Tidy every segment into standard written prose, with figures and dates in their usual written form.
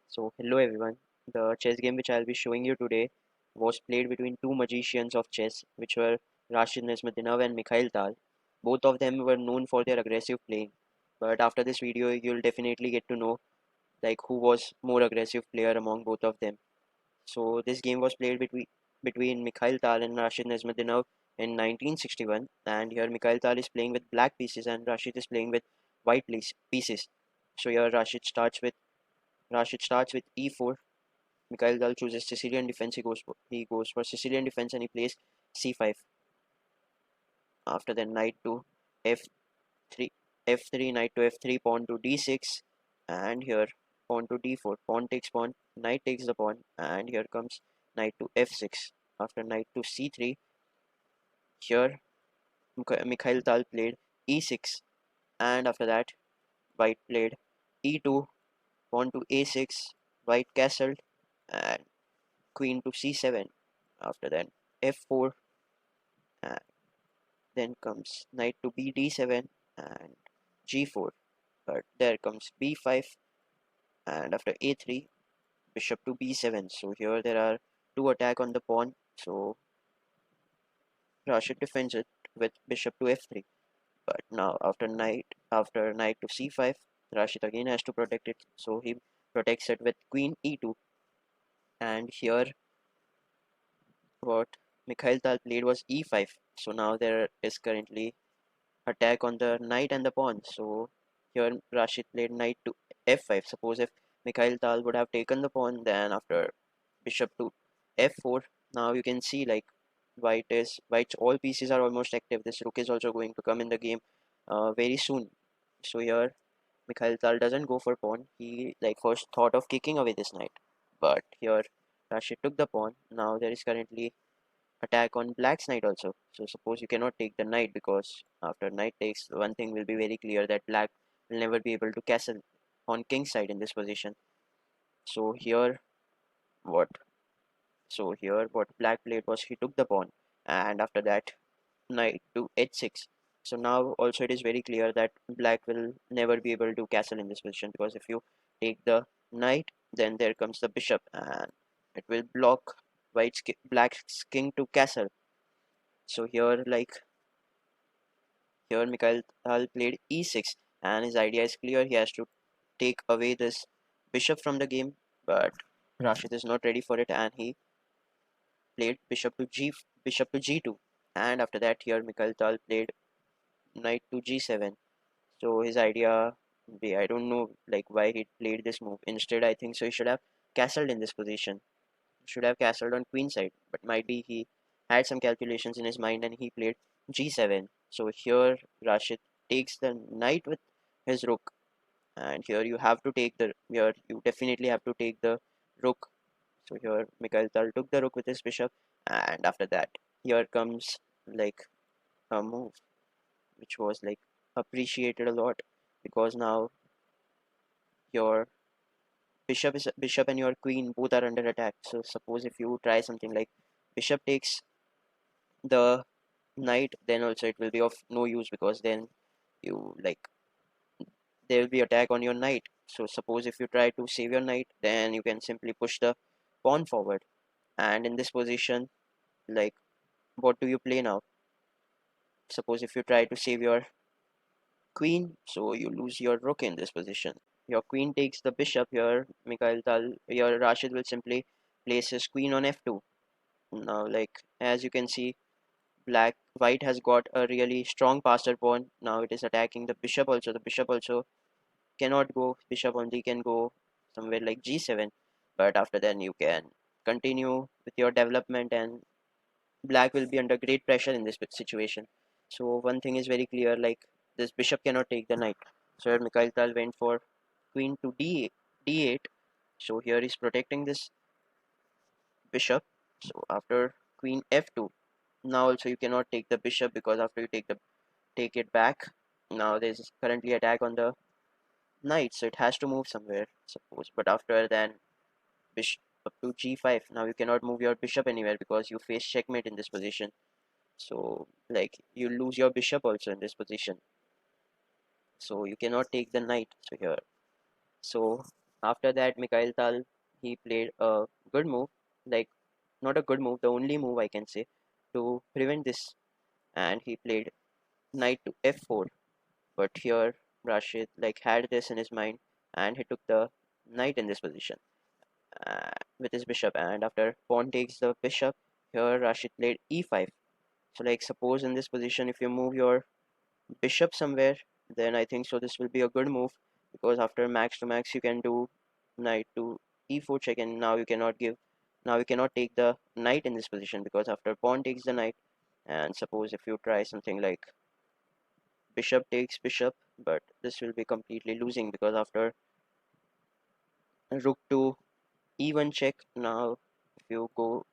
So, hello everyone. The chess game which I'll be showing you today was played between two magicians of chess, which were Rashid Nezhmetdinov and Mikhail Tal. Both of them were known for their aggressive playing. But after this video, you'll definitely get to know who was more aggressive player among both of them. So, this game was played between Mikhail Tal and Rashid Nezhmetdinov in 1961, and here Mikhail Tal is playing with black pieces and Rashid is playing with pieces. So here Rashid starts with e4. Mikhail Dal chooses Sicilian defense. He goes for Sicilian defense and he plays c5. After then knight to f3, f3, knight to f3, pawn to d6, and here pawn to d4. Pawn takes pawn, knight takes the pawn, and here comes knight to f6. After knight to c3, here Mikhail Tal played e6, and after that white played e2, pawn to a6, white castled, and queen to c7. After that f4, and then comes knight to b d7 and g4. But there comes b5, and after a3, bishop to b7. So here there are two attack on the pawn. So Rashid defends it with bishop to f3. But now after knight to c5, Rashid again has to protect it. So he protects it with queen e2. And here what Mikhail Tal played was e5. So now there is currently attack on the knight and the pawn. So here Rashid played knight to f5. Suppose if Mikhail Tal would have taken the pawn, then after bishop to f4, now you can see white's all pieces are almost active. This rook is also going to come in the game very soon. So here Mikhail Tal doesn't go for pawn. He first thought of kicking away this knight, but here Rashid took the pawn. Now there is currently attack on black's knight also. So suppose you cannot take the knight, because after knight takes, one thing will be very clear, that black will never be able to castle on king's side in this position. So here what what black played was he took the pawn, and after that knight to h6. So now also it is very clear that black will never be able to castle in this position, because if you take the knight, then there comes the bishop and it will block black's king to castle. So here Mikhail Tal played e6, and his idea is clear. He has to take away this bishop from the game, but Rashid is not ready for it, and he played bishop to g2. And after that, here Mikhail Tal played knight to g7. So his idea, I don't know why he played this move. Instead, I think so he should have castled in this position. Should have castled on queen side, but might be he had some calculations in his mind and he played g7. So here Rashid takes the knight with his rook, and here you definitely have to take the rook. So here Mikhail Tal took the rook with his bishop, and after that here comes like a move which was appreciated a lot, because now your bishop and your queen both are under attack. So suppose if you try something like bishop takes the knight, then also it will be of no use, because then you there will be attack on your knight. So suppose if you try to save your knight, then you can simply push the pawn forward, and in this position, like what do you play now? Suppose if you try to save your queen, so you lose your rook in this position. Your queen takes the bishop. Here your Rashid will simply place his queen on f2. Now as you can see, white has got a really strong passer pawn. Now it is attacking the bishop also. The bishop also cannot go. Bishop only can go somewhere like g7. But after then you can continue with your development, and black will be under great pressure in this situation. So one thing is very clear, this bishop cannot take the knight. So here Mikhail Tal went for queen to d8. So here he's protecting this bishop. So after queen f2, now also you cannot take the bishop, because after you take it back, now there's currently attack on the knight, so it has to move somewhere, suppose. But after then bishop to g5, now you cannot move your bishop anywhere because you face checkmate in this position. So you lose your bishop also in this position, so you cannot take the knight. So here, so After that, Mikhail Tal, he played a good move, like not a good move, the only move I can say to prevent this, and he played knight to f4. But here Rashid like had this in his mind, and he took the knight in this position with his bishop. And after pawn takes the bishop, here Rashid played e5. So like suppose in this position, if you move your bishop somewhere, then I think so this will be a good move, because after max to max you can do knight to e4 check, and now you cannot take the knight in this position, because after pawn takes the knight, and suppose if you try something like bishop takes bishop, but this will be completely losing, because after rook to e1 check, now if you go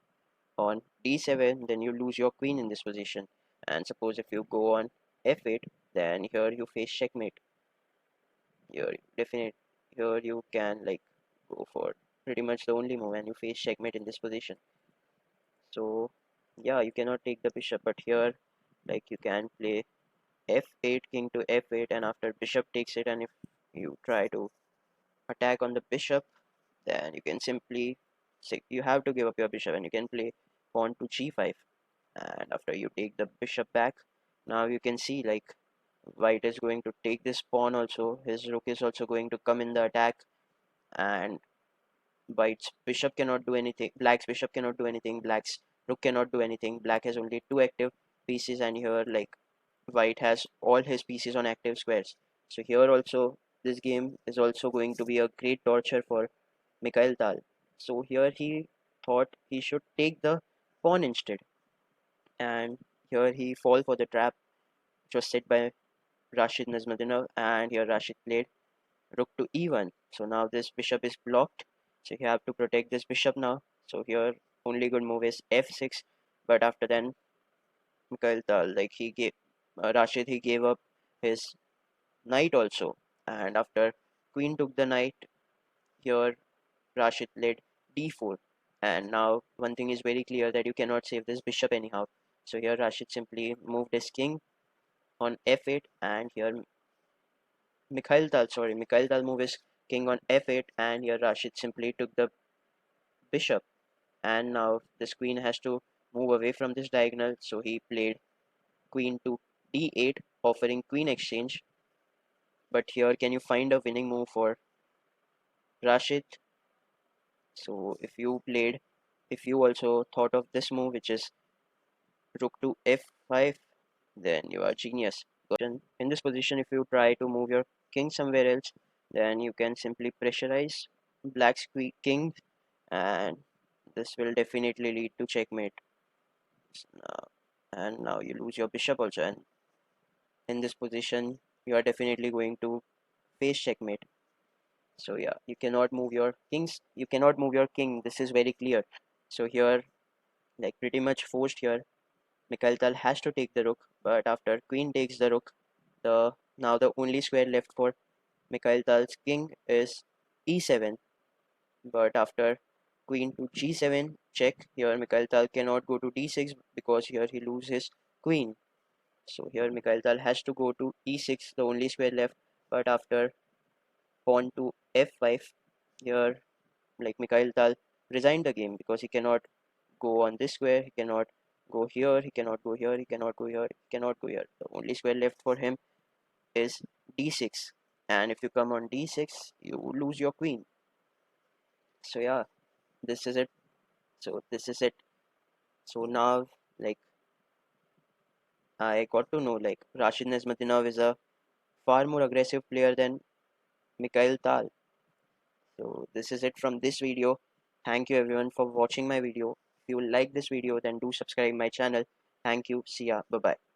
on d7, then you lose your queen in this position. And suppose if you go on f8, then here you face checkmate. Here definite here you can like go for pretty much the only move, and you face checkmate in this position. So yeah, you cannot take the bishop, but here like you can play f8, king to f8, and after bishop takes it, and if you try to attack on the bishop, then you can simply say you have to give up your bishop, and you can play pawn to g5. And after you take the bishop back, now you can see like white is going to take this pawn also, his rook is also going to come in the attack, and white's bishop cannot do anything, black's bishop cannot do anything, black's rook cannot do anything, black has only two active pieces, and here like white has all his pieces on active squares. So here also this game is also going to be a great torture for Mikhail Tal. So here he thought he should take the pawn instead, and here he fall for the trap which was set by Rashid Nezhmetdinov, and here Rashid played rook to e1. So now this bishop is blocked, so you have to protect this bishop now. So here only good move is f6, but after then Mikhail Tal like he gave Rashid he gave up his knight also, and after queen took the knight, here Rashid played d4, and now one thing is very clear that you cannot save this bishop anyhow. So here Rashid simply moved his king on f8, and here Mikhail Tal moved his king on f8, and here Rashid simply took the bishop, and now this queen has to move away from this diagonal, so he played queen to d8, offering queen exchange. But here can you find a winning move for Rashid? So if you also thought of this move, which is rook to f5, then you are genius. In this position, if you try to move your king somewhere else, then you can simply pressurize black's king, and this will definitely lead to checkmate. Uh, and now you lose your bishop also, and in this position, you are definitely going to face checkmate. So yeah, you cannot move your kings. You cannot move your king. This is very clear. So here, like pretty much forced here, Mikhail Tal has to take the rook. But after queen takes the rook, the now the only square left for Mikhail Tal's king is e7. But after queen to g7 check, here Mikhail Tal cannot go to d6, because here he loses his queen. So here Mikhail Tal has to go to e6, the only square left. But after pawn to f5, here like Mikhail Tal resigned the game, because he cannot go on this square, he cannot go here, he cannot go here, he cannot go here, he cannot go here. The only square left for him is d6, and if you come on d6, you lose your queen. So yeah, this is it. So this is it. So now like I got to know like Rashid Nezhmetdinov is a far more aggressive player than Mikhail Tal. So this is it from this video. Thank you everyone for watching my video. If you like this video, then do subscribe my channel. Thank you. See ya. Bye bye.